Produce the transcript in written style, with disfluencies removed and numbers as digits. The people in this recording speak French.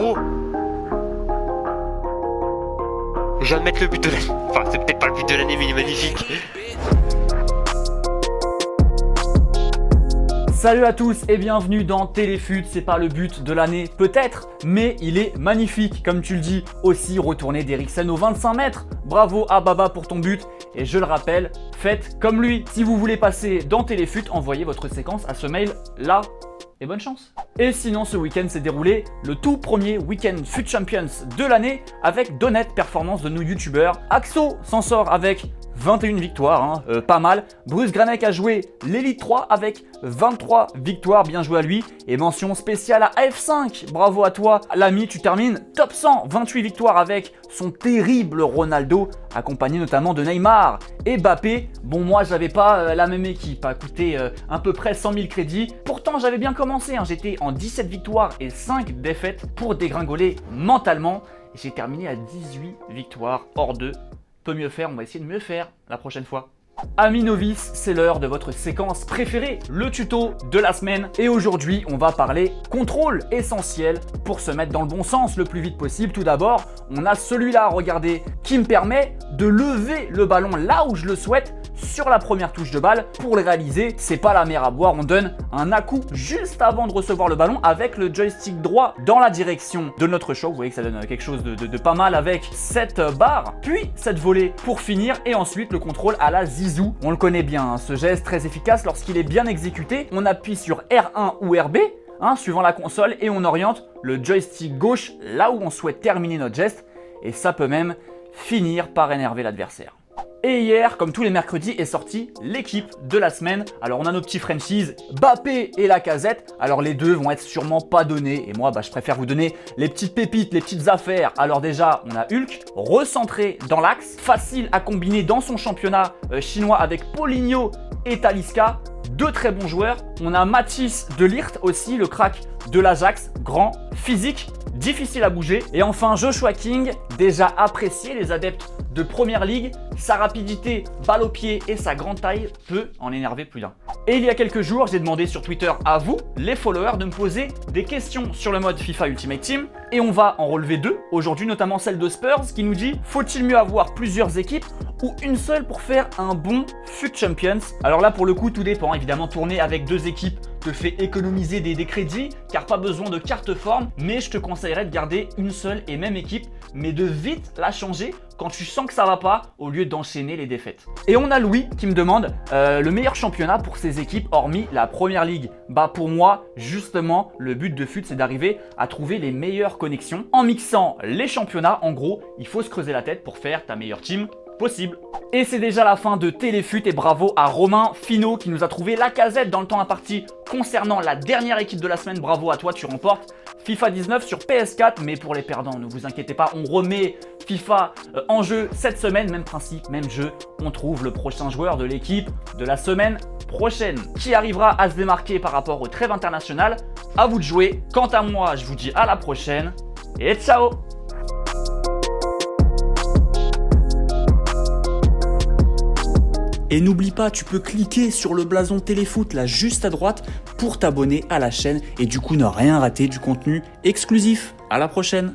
gros. Je viens de mettre le but de l'année. Enfin, c'est peut-être pas le but de l'année, mais il est magnifique. Salut à tous et bienvenue dans Téléfut. C'est pas le but de l'année, peut-être, mais il est magnifique. Comme tu le dis, aussi retourné d'Eriksen aux 25 mètres. Bravo à Baba pour ton but. Et je le rappelle, faites comme lui. Si vous voulez passer dans Téléfut, envoyez votre séquence à ce mail là. Et bonne chance. Et sinon, ce week-end s'est déroulé le tout premier week-end Fut Champions de l'année avec d'honnêtes performances de nos youtubeurs. Axo s'en sort avec 21 victoires, pas mal. Bruce Granek a joué l'Elite 3 avec 23 victoires, bien joué à lui. Et mention spéciale à AF5, bravo à toi. L'ami, tu termines top 100, 28 victoires avec son terrible Ronaldo, accompagné notamment de Neymar et Mbappé. Bon, moi, j'avais pas la même équipe, a coûté à peu près 100 000 crédits. Pourtant, j'avais bien commencé, j'étais en 17 victoires et 5 défaites pour dégringoler mentalement. Et j'ai terminé à 18 victoires hors 2. Peut mieux faire, on va essayer de mieux faire la prochaine fois. Amis novices, c'est l'heure de votre séquence préférée, le tuto de la semaine. Et aujourd'hui, on va parler contrôle essentiel pour se mettre dans le bon sens le plus vite possible. Tout d'abord, on a celui-là, regardez, qui me permet de lever le ballon là où je le souhaite sur la première touche de balle. Pour le réaliser, c'est pas la mer à boire, on donne un à-coup juste avant de recevoir le ballon avec le joystick droit dans la direction de notre choix. Vous voyez que ça donne quelque chose de pas mal avec cette barre, puis cette volée pour finir et ensuite le contrôle à la Zizou. On le connaît bien, ce geste très efficace lorsqu'il est bien exécuté. On appuie sur R1 ou RB, suivant la console, et on oriente le joystick gauche là où on souhaite terminer notre geste, et ça peut même finir par énerver l'adversaire. Et hier, comme tous les mercredis, est sortie l'équipe de la semaine. Alors on a nos petits Frenchies, Mbappé et Lacazette. Alors les deux vont être sûrement pas donnés. Et moi, je préfère vous donner les petites pépites, les petites affaires. Alors déjà, on a Hulk, recentré dans l'axe, facile à combiner dans son championnat chinois avec Paulinho et Talisca. Deux très bons joueurs. On a Mathis de Ligt aussi, le crack de l'Ajax, grand, physique, difficile à bouger. Et enfin Joshua King, déjà apprécié les adeptes de Première Ligue, sa rapidité, balle au pied et sa grande taille peut en énerver plus d'un. Et il y a quelques jours, j'ai demandé sur Twitter à vous, les followers, de me poser des questions sur le mode FIFA Ultimate Team. Et on va en relever deux aujourd'hui, notamment celle de Spurs qui nous dit: faut-il mieux avoir plusieurs équipes ou une seule pour faire un bon Fut Champions? Alors là, pour le coup, tout dépend. Évidemment, tourner avec deux équipes te fait économiser des crédits car pas besoin de carte forme, mais je te conseillerais de garder une seule et même équipe, mais de vite la changer quand tu sens que ça va pas au lieu d'enchaîner les défaites. Et on a Louis qui me demande le meilleur championnat pour ses équipes hormis la Première Ligue. Pour moi, justement, le but de Fut, c'est d'arriver à trouver les meilleures connexions en mixant les championnats. En gros, il faut se creuser la tête pour faire ta meilleure team possible. Et c'est déjà la fin de Téléfut et bravo à Romain Finot qui nous a trouvé Lacazette dans le temps imparti concernant la dernière équipe de la semaine. Bravo à toi, tu remportes FIFA 19 sur PS4, mais pour les perdants, ne vous inquiétez pas, on remet FIFA en jeu cette semaine, même principe, même jeu, on trouve le prochain joueur de l'équipe de la semaine prochaine qui arrivera à se démarquer par rapport aux trêves internationales. À vous de jouer. Quant à moi, je vous dis à la prochaine et ciao. Et n'oublie pas, tu peux cliquer sur le blason Téléfoot là juste à droite pour t'abonner à la chaîne et du coup ne rien rater du contenu exclusif. À la prochaine.